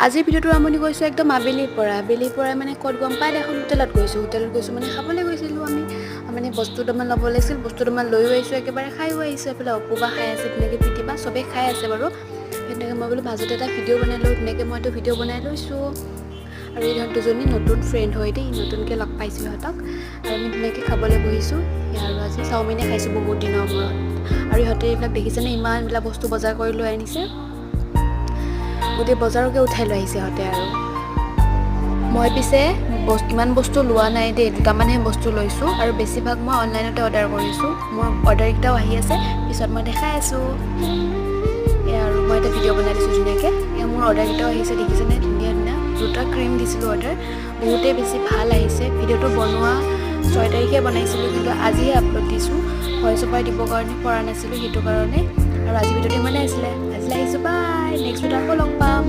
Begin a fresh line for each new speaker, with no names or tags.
আজিৰ ভিডিঅ'টো আৰম্ভণি কৰিছোঁ একদম আবেলিৰ পৰা মানে ক'ত গম পাই এখন হোটেলত গৈছোঁ মানে খাবলৈ গৈছিলোঁ আমি মানে বস্তু দুটামান ল'ব লাগিছিল বস্তু দুটামান লৈও আহিছোঁ একেবাৰে খাইও আহিছোঁ এইফালে অপুবা খাই আছে ধুনীয়াকৈ পিটিবা চবেই খাই আছে বাৰু তেনেকৈ মই বোলো মাজতে এটা ভিডিঅ' বনাই লওঁ ধুনীয়াকৈ মইতো ভিডিঅ' বনাই লৈছোঁ আৰু ইহঁত দুজনী নতুন ফ্ৰেণ্ড হয় দেই নতুনকৈ লগ পাইছোঁ সিহঁতক আৰু আমি ধুনীয়াকৈ খাবলৈ বহিছোঁ আৰু আজি চাওমিনে খাইছোঁ বহুত দিনৰ মূৰত আৰু ইহঁতে এইবিলাক দেখিছেনে ইমানবিলাক বস্তু বজাৰ কৰি লৈ আনিছে গোটেই বজাৰকে উঠাই লৈ আহিছে সিহঁতে আৰু মই পিছে ইমান বস্তু লোৱা নাই দেই দুটামানহে বস্তু লৈছোঁ আৰু বেছিভাগ মই অনলাইনতে অৰ্ডাৰ কৰিছোঁ মোৰ অৰ্ডাৰকেইটাও আহি আছে পিছত মই দেখাই আছোঁ এয়া আৰু মই এটা ভিডিঅ' বনাই দিছোঁ ধুনীয়াকৈ এয়া মোৰ অৰ্ডাৰকেইটাও আহিছে দেখিছেনে ধুনীয়া ধুনীয়া দুটা ক্ৰীম দিছিলোঁ অৰ্ডাৰ বহুতেই বেছি ভাল আহিছে ভিডিঅ'টো বনোৱা 6 তাৰিখে বনাইছিলোঁ কিন্তু আজিহে আপলোড দিছোঁ ভইচ অভাৰ দিবৰ কাৰণে পৰা নাছিলোঁ সেইটো কাৰণে আৰু আজি ভিডিঅ'টো ইমানেই আছিলে আজিলৈ আহিছোঁ বাই নেক্সট ভিডিঅ'ত আকৌ লগ পাম